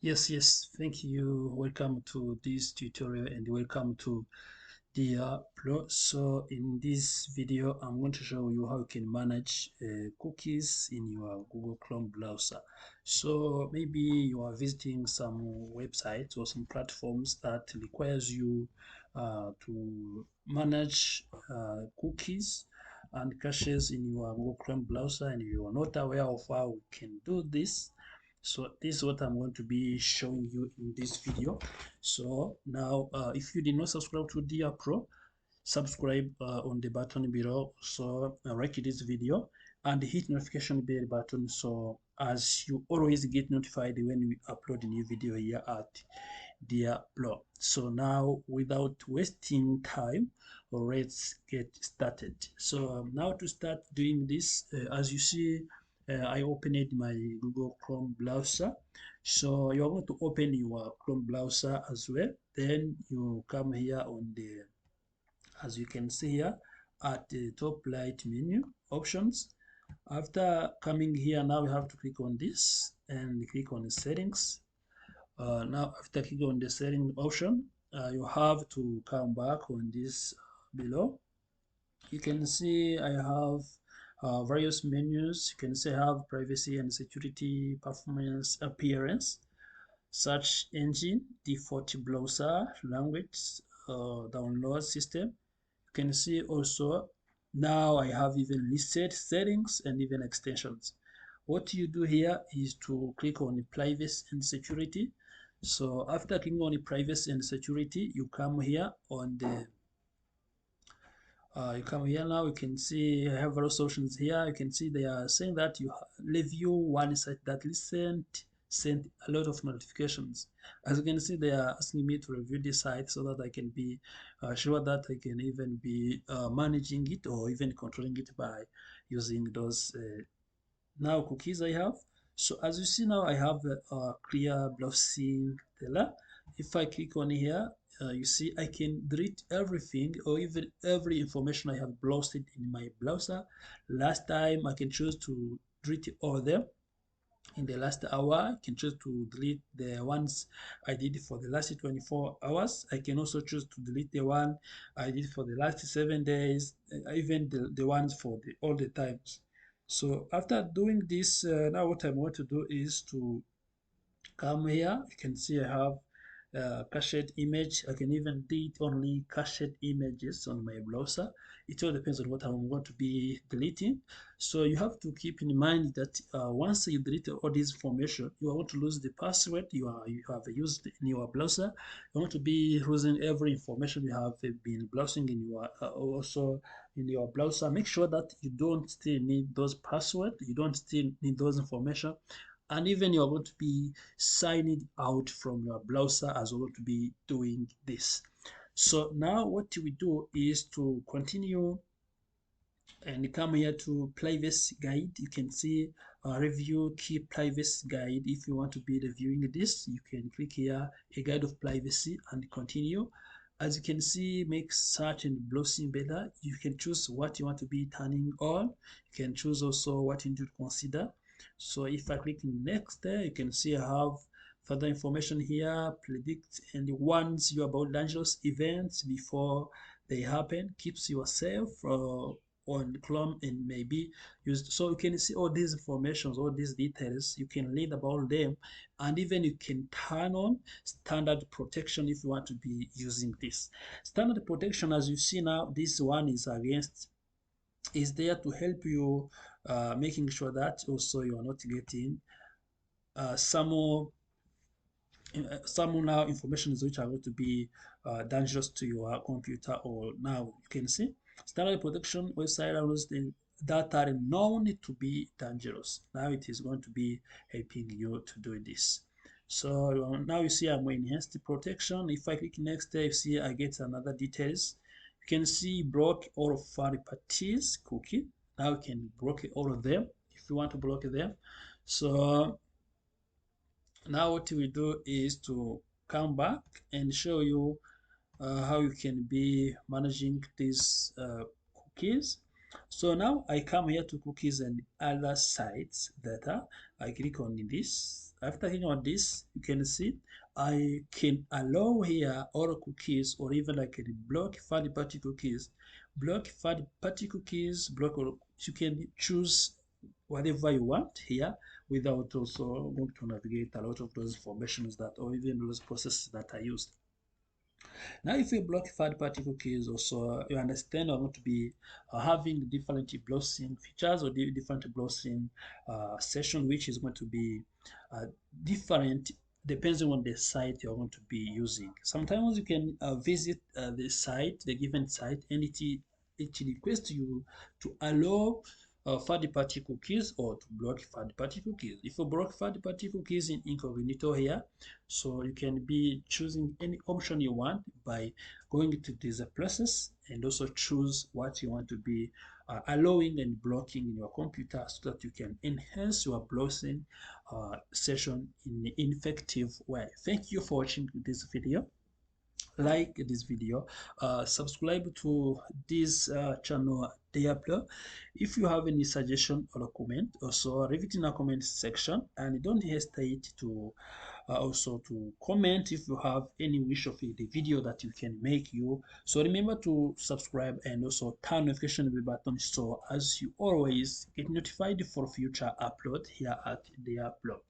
Yes, thank you. Welcome to this tutorial and welcome to the Pro. So in this video, I'm going to show you how you can manage cookies in your Google Chrome browser. So maybe you are visiting some websites or some platforms that requires you to manage cookies and caches in your Google Chrome browser, and you are not aware of how you can do this. So this is what I'm going to be showing you in this video. So now if you did not subscribe to DR Pro, subscribe on the button below. So like this video and hit notification bell button, so as you always get notified when we upload a new video here at DR Pro. So now without wasting time, let's get started. So now to start doing this, as you see, I opened my Google Chrome browser. So you're going to open your Chrome browser as well. Then you come here on the, as you can see here, at the top right menu options. After coming here, now you have to click on this and click on the settings. Now after clicking on the setting option, you have to come back on this below. You can see I have various menus. You can say I have privacy and security, performance, appearance, search engine, default browser, language, download system. You can see also now I have even listed settings and even extensions. What you do here is to click on privacy and security. So after clicking on privacy and security, you come here on the you come here. Now you can see I have various options here. You can see they are saying that you review one site that sent a lot of notifications. As you can see, they are asking me to review this site so that I can be sure that I can even be managing it or even controlling it by using those now cookies I have. So as you see now, I have a clear browsing teller. If I click on here, you see I can delete everything or even every information I have browsed in my browser. Last time I can choose to delete all of them. In the last hour, I can choose to delete the ones I did for the last 24 hours. I can also choose to delete the one I did for the last 7 days, even the ones for all the times. So after doing this, now what I'm going to do is to come here. You can see I have cached image. I can even delete only cached images on my browser. It all depends on what I'm going to be deleting. So you have to keep in mind that once you delete all this information, you are going to lose the password you have used in your browser. You want to be losing every information you have been browsing in your also in your browser. Make sure that you don't still need those passwords. You don't still need those information, and even you're going to be signing out from your browser as well to be doing this. So now what we do is to continue and come here to privacy guide. You can see review key privacy guide. If you want to be reviewing this, you can click here a guide of privacy and continue. As you can see, make search and browsing better. You can choose what you want to be turning on. You can choose also what you need to consider. So if I click next there, you can see I have further information here, predict and warns you about dangerous events before they happen, keeps yourself on Chrome and maybe used. So you can see all these informations, all these details, you can read about them, and even you can turn on standard protection if you want to be using this. Standard protection, as you see now, this one is there to help you making sure that also you are not getting some now information which are going to be dangerous to your computer. Or now you can see standard protection website allows that are known to be dangerous. Now it is going to be helping you to do this. So now you see I'm enhanced protection. If I click next, you see I get another details. You can see block all of third parties cookie. Now you can block all of them if you want to block them. So now what we do is to come back and show you how you can be managing these cookies. So now I come here to cookies and other sites data. I click on this after clicking on this, you can see I can allow here all cookies, or even I can block third-party cookies. Block third-party cookies, block, or you can choose whatever you want here without also going to navigate a lot of those informations that, or even those processes that are used. Now, if you block third-party cookies, also you understand are going to be having different browsing features, or different browsing session, which is going to be different depends on the site you're going to be using. Sometimes you can visit the site, the given site, and it requests you to allow third-party cookies or to block third-party cookies. If you block third-party cookies in incognito here, so you can be choosing any option you want by going to this process and also choose what you want to be allowing and blocking in your computer, so that you can enhance your browsing session in an effective way. Thank you for watching this video. Like this video, subscribe to this channel Diablo. If you have any suggestion or comment, also leave it in the comment section, and don't hesitate to also to comment if you have any wish of the video that you can make you. So remember to subscribe and also turn notification bell button, so as you always get notified for future upload here at Diablo.